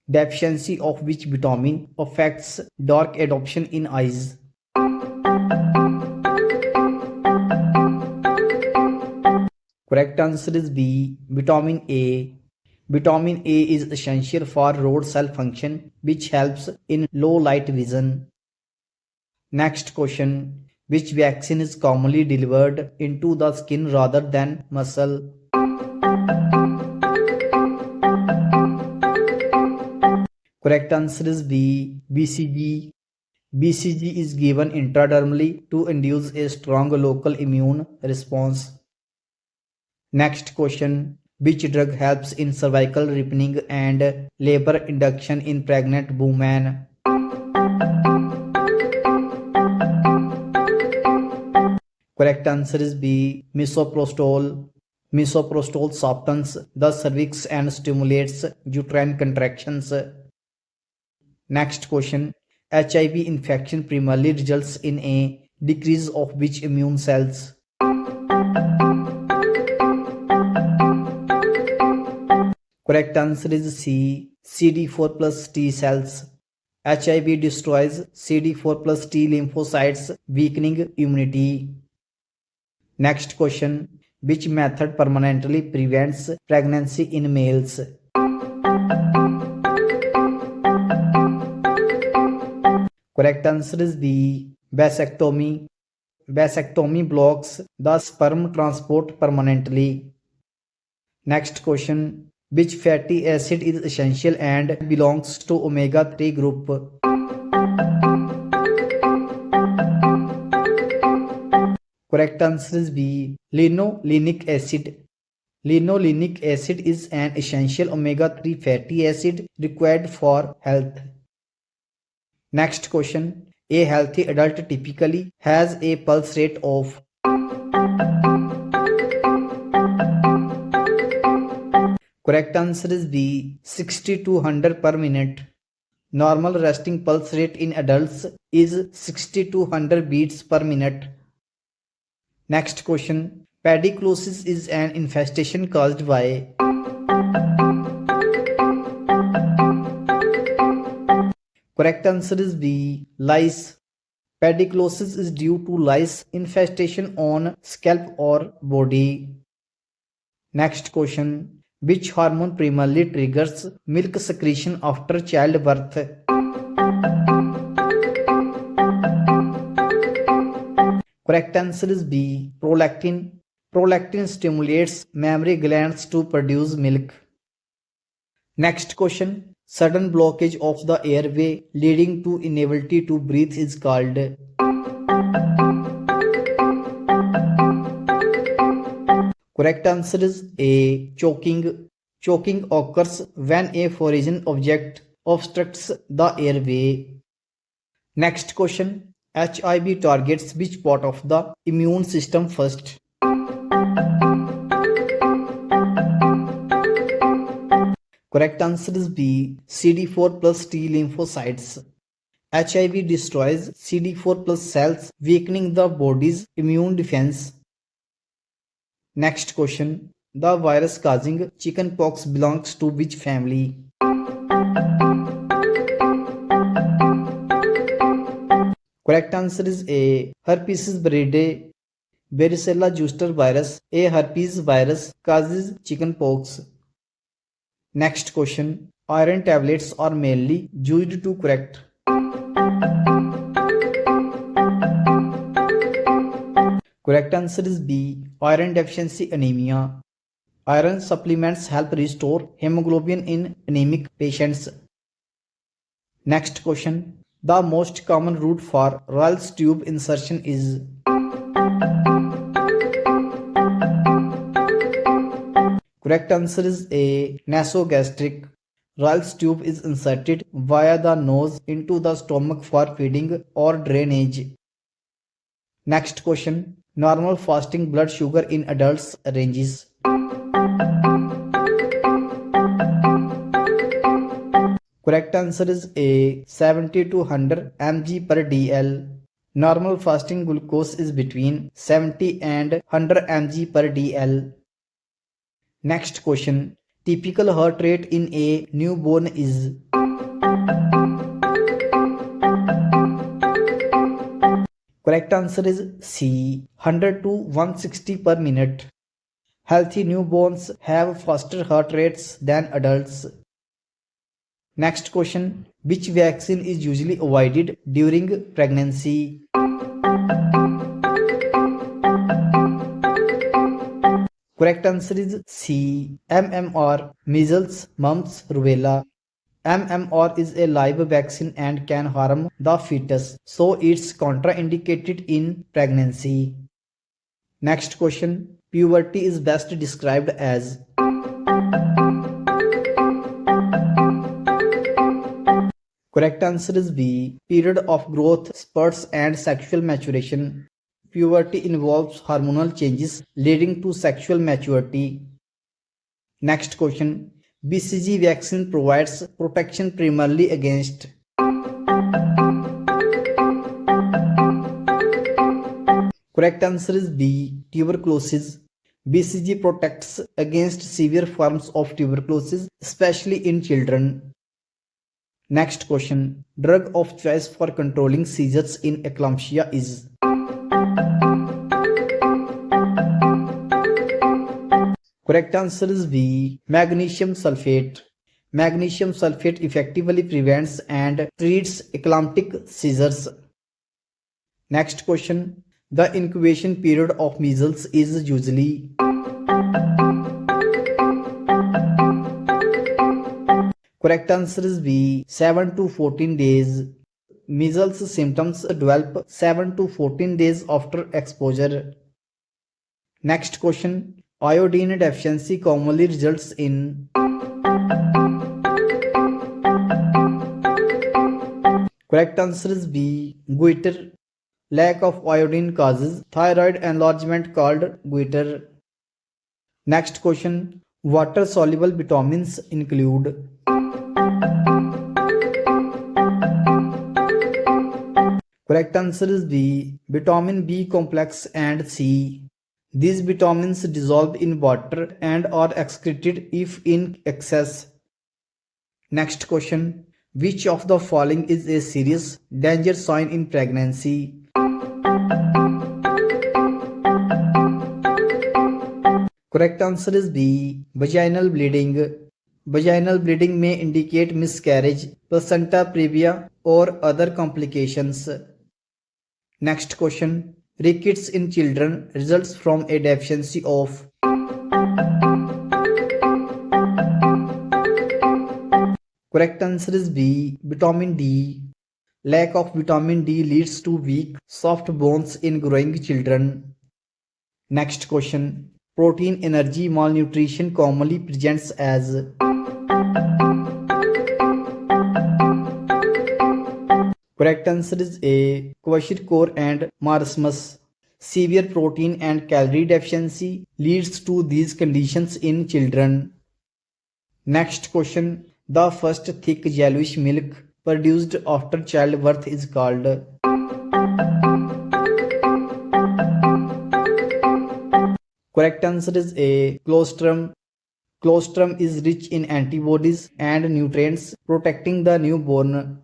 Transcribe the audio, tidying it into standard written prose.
Deficiency of which vitamin affects dark adoption in eyes? Correct answer is B. Vitamin A. Vitamin A is essential for rod cell function, which helps in low light vision. Next question. Which vaccine is commonly delivered into the skin rather than muscle? Correct answer is B. BCG. BCG is given intradermally to induce a strong local immune response. Next question. Which drug helps in cervical ripening and labor induction in pregnant women? Correct answer is B. Misoprostol. Misoprostol softens the cervix and stimulates uterine contractions. Next question. HIV infection primarily results in a decrease of which immune cells? Correct answer is C. CD4 plus T cells. HIV destroys CD4 plus T lymphocytes, weakening immunity. Next question. Which method permanently prevents pregnancy in males? Correct answer is B. Vasectomy. Vasectomy blocks the sperm transport permanently. Next question. Which fatty acid is essential and belongs to omega-3 group? Correct answer is B. Linolenic acid. Linolenic acid is an essential omega-3 fatty acid required for health. Next question. A healthy adult typically has a pulse rate of. Correct answer is B. 60 to 100 per minute. Normal resting pulse rate in adults is 60 to 100 beats per minute. Next question. Pediculosis is an infestation caused by. Correct answer is B. Lice. Pediculosis is due to lice infestation on scalp or body. Next question. Which hormone primarily triggers milk secretion after childbirth? Correct answer is B. Prolactin. Prolactin stimulates mammary glands to produce milk. Next question. Sudden blockage of the airway leading to inability to breathe is called. Correct answer is A. Choking. Choking occurs when a foreign object obstructs the airway. Next question. HIV targets which part of the immune system first? Correct answer is B. CD4 plus T lymphocytes. HIV destroys CD4 plus cells, weakening the body's immune defense. Next question. The virus causing chickenpox belongs to which family? Correct answer is A. Herpes viridae. Varicella zoster virus, a herpes virus, causes chickenpox. Next question. Iron tablets are mainly used to correct. Correct answer is B. Iron deficiency anemia. Iron supplements help restore hemoglobin in anemic patients. Next question. The most common route for Rayleigh's tube insertion is. Correct answer is A. Nasogastric. Rayleigh's tube is inserted via the nose into the stomach for feeding or drainage. Next question. Normal fasting blood sugar in adults ranges. Correct answer is A. 70 to 100 mg per dl. Normal fasting glucose is between 70 and 100 mg per dl. Next question. Typical heart rate in a newborn is. Correct answer is C. 100 to 160 per minute. Healthy newborns have faster heart rates than adults. Next question. Which vaccine is usually avoided during pregnancy? Correct answer is C. MMR, measles, mumps, rubella. MMR is a live vaccine and can harm the fetus, so it's contraindicated in pregnancy. Next question. Puberty is best described as. Correct answer is B. Period of growth, spurts, and sexual maturation. Puberty involves hormonal changes leading to sexual maturity. Next question. BCG vaccine provides protection primarily against. Correct answer is B. Tuberculosis. BCG protects against severe forms of tuberculosis, especially in children. Next question. Drug of choice for controlling seizures in eclampsia is. Correct answer is B. Magnesium sulfate. Magnesium sulfate effectively prevents and treats eclamptic seizures. Next question. The incubation period of measles is usually. Correct answer is B. 7 to 14 days. Measles symptoms develop 7 to 14 days after exposure. Next question. Iodine deficiency commonly results in. Correct answer is B. Goiter. Lack of iodine causes thyroid enlargement called goiter. Next question. Water soluble vitamins include. Correct answer is B. Vitamin B complex and C. These vitamins dissolve in water and are excreted if in excess. Next question. Which of the following is a serious danger sign in pregnancy? Correct answer is B. Vaginal bleeding. Vaginal bleeding may indicate miscarriage, placenta previa, or other complications. Next question. Rickets in children results from a deficiency of. Correct answer is B. Vitamin D. Lack of vitamin D leads to weak, soft bones in growing children. Next question. Protein energy malnutrition commonly presents as. Correct answer is A. Kwashiorkor and marasmus. Severe protein and calorie deficiency leads to these conditions in children. Next question. The first thick yellowish milk produced after childbirth is called. Correct answer is A. Colostrum. Colostrum is rich in antibodies and nutrients, protecting the newborn.